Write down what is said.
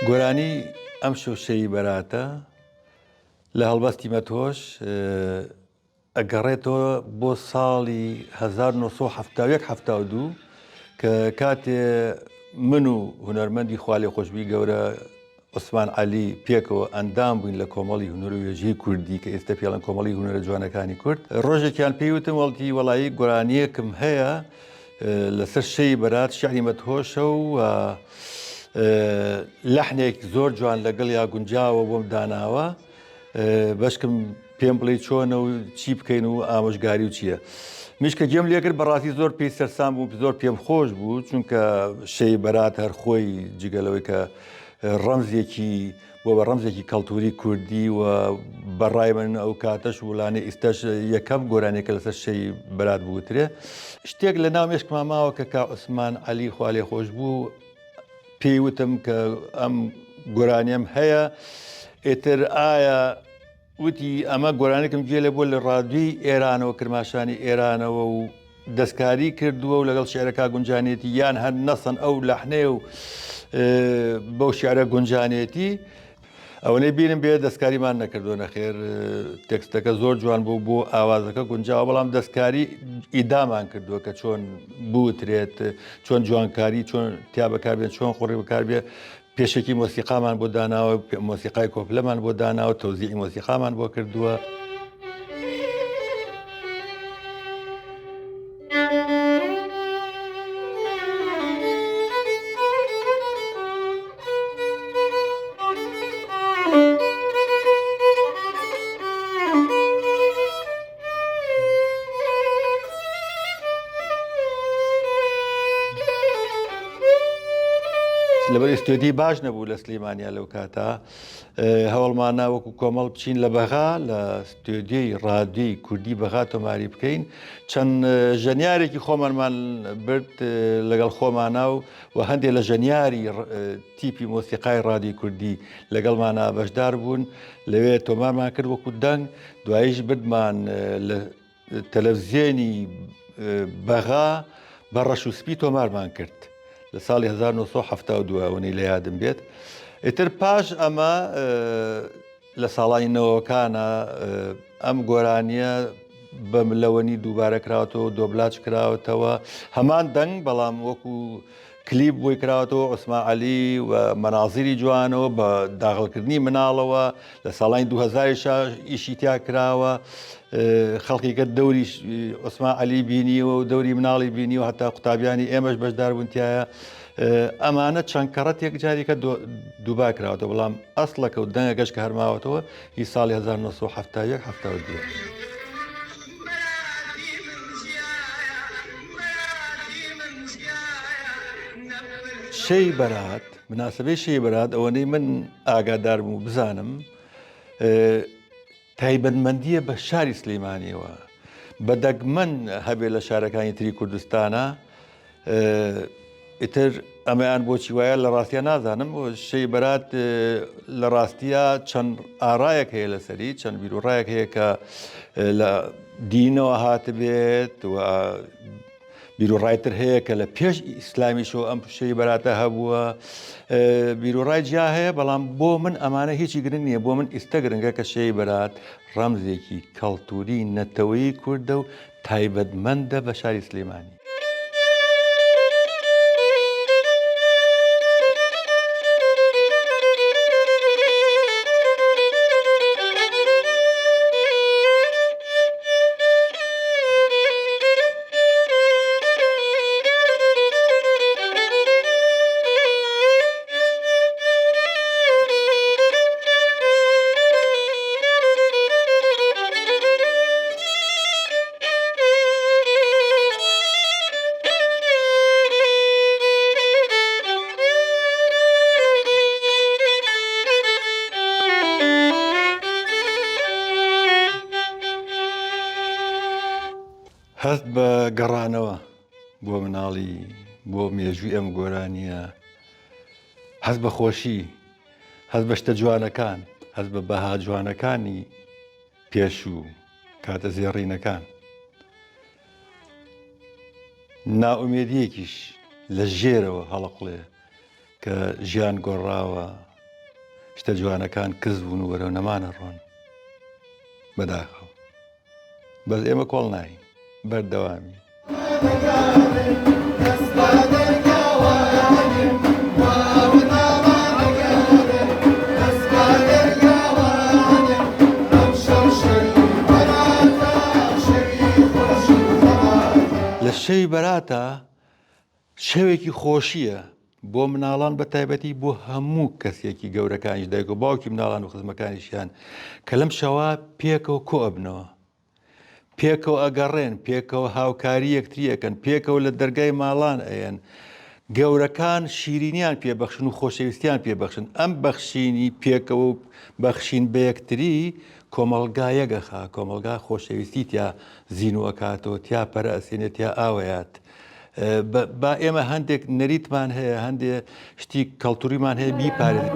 گۆرانی ئەم شەوشەی بەراتە لە هەڵبەستی مەتۆش ئەگەڕێتەوە بۆ ساڵی 1970 کە کاتێ من و هونەرمەندی خوا خۆشببی گەورە عوسمان عەلی پێکەوە ئەندام بووین لە کۆمەڵی هونەر و وێژەی کوردی کە ئێستا پێڵەن کۆمەڵی هونەرە جوانەکانی کورد. ڕۆژێکیان پێیوتم وەڵکی وەڵایی گۆرانیەکم هەیە لەسەر شەی بەرات شعری مەتهۆشە و لەحنێک زۆر جوان لەگەڵ یا گونجاوە بۆم داناوە بەشکم پێم بڵێ چۆنە و چی بکەین و ئامۆژگاری و چییە. میشکە گێم لێکرد بەڕاستی زۆر پێی سەرسام بوو زۆر پێم خۆش بوو چونکە شەی بەرات هەر خۆی جگەلەوەی کە ڕەمزێکی بۆ بە ڕەمزێکی کەڵتوری کوردی و بەڕای من ئەو کاتەش وڵانێ ئیستەش یەکەم گۆرانێکە لەسەر شەی بەرات بووترێ. شتێک لە ناو مێشکمان ماوە کە کا عوسمان عەلی خوا لێ خۆش بوو پێی وتم کە ئەم گۆرانیم هەیە ئێتر ئایا وتی ئەمە گۆرانێکم گوێ لێ بۆ لە ڕادیۆی ئێرانەوە کرماشانی ئێرانەوە و دەستکاری کردووە و لەگەڵ شێعرەکە گونجانێتی یان هەر نەسەن ئەو لەحنێ و بەو شیعرە گونجانێتی ئەوەنەی بینم بێ دەستکاریمان نەکردو نەخێر تێکستەکە زۆر جوان بوو بۆ ئاوازەکە گونجاوە بەڵام دەستکاری ئیدامان کردووە کە چۆن بوترێت چۆن جوانکاری چۆن تیا بەکاربێن چۆن خوڕی بەکاربێ پێشێکی مۆسیقامان بۆ داناوە مۆسیقای کۆپلەمان بۆ داناوە تەوزیعی مۆسیقامان بۆ کردووە. لەبەر ئستودی باش نەبوو لە سلێمانیا لەو کاتە هەوڵمانە وەکو کۆمەڵ بچین لە بەغا لە ستودیۆی ڕادیۆی کوردی بەغا تۆماری بکەین چەند ژەنیارێکی خۆمانمان برد لەگەڵ خۆمانە و هەندێک لە ژەنیاری تیپی مۆسیقای ڕادیۆی کوردی لەگەڵمانە بەشدار بوون لەوێ تۆمارمان کرد وەکو دەنگ دواییش بردمان لە تەلەڤیزیۆنی بەغا بە ڕەش و سپی تۆمارمان کرد لە ساڵی 1970 وەنی لە یادم بێت. ئیتر پاش ئەمە لە ساڵانی نەوەکانە ئەم گۆرانیە بە ملەوەنی دووبارە کراوەتەوە دۆبلاج کراوەتەوە هەمان دەنگ بەڵام وەکو کلیپ بۆی کراوەتەوە عوسمان عەلی و مەنازیری جوانەوە بە داغڵکردنی مناڵەوە لە ساڵانی 2000 ئیشی تیا کراوە خەڵکیکە دەوری عوسمان عەلی بینیوە و دەوری مناڵی بینی و هەتا قوتابیانی ئێمەش بەشدار بوون تایە. ئەمانە چەند کەڕەتێک جاریکە دووبار کراوەتەوە بەڵام ئەسڵەکە و دەنگە گەشت کە هەرماوەتەوە هی ساڵی 1970 شەی بەرات مناسبەی شەی بەرات ئەوەنەی من ئاگادار بوو بزانم تایبەتمەندیە بە شاری سلێمانیەوە بەدەگمەن هەبێت لە شارەکانی تری کوردستانە ئیتر ئەمەیان بۆچی وایە لە ڕاستیە نازانم شەی بەرات لە ڕاستیە چەند ئاڕایەک هەیە لەسەری چەند بیرروڕایەک هەیە کە لە دینەوە هاتبێت و بیرروڕایتر هەیە کە لە پێش ئیسلامیشەوە ئەم شەی بەراتە هەبووە بیرروڕای جیا هەیە بەڵام بۆ من ئەمانە هیچی گرنگ نییە بۆ من ئیستە گرنگە کە شەی بەرات ڕەمزێکی کەڵتوری نەتەوەیی کوردە و تایبەتمەندە بە شاری سلێمانی. هەست بە گەڕانەوە بۆ مناڵی بۆ مێژووی ئەم گۆرانیە هەست بە خۆشی هەست بە شتە جوانەکان هەست بە بەها جوانەکانی پێش و کاتە زێڕینەکان ناومێدیەکیش لە ژێرەوە هەڵەقڵێ کە ژیان گۆڕاوە شتە جوانەکان کز بوون و وەرەو نەمانە ڕۆن بەداخەوە بەس ئێمە کۆڵ ناین بەردەوامی. لە شەوی بەراتە شەوێکی خۆشیە بۆ مناڵان بە تایبەتی بۆ هەموو کەسێکی گەورەکانیش دایک و باوکی مناڵان و خزمەکانیشیان کە لەم شەوە پێکەوە کۆ ئەبنەوە پێکەوە ئەگەڕێن پێکەوە هاوکاری یەکتریەکەن پێکەوە لە دەرگای ماڵان ئەیەن گەورەکان شیرینیان پێبەخشن و خۆشەویستیان پێبەخشن ئەم بەخشینی پێکەوە و بەخشین بە یەکتری کۆمەڵگا یەگەخا کۆمەڵگا خۆشەویستی تیا زیینوەکاتەوە تیا پەرەسێنێت یا ئاوەیات. با ئێمە هەندێک نەریتمان هەیە هەندێک شتی کەڵتوریمان هەیە بیپارێت.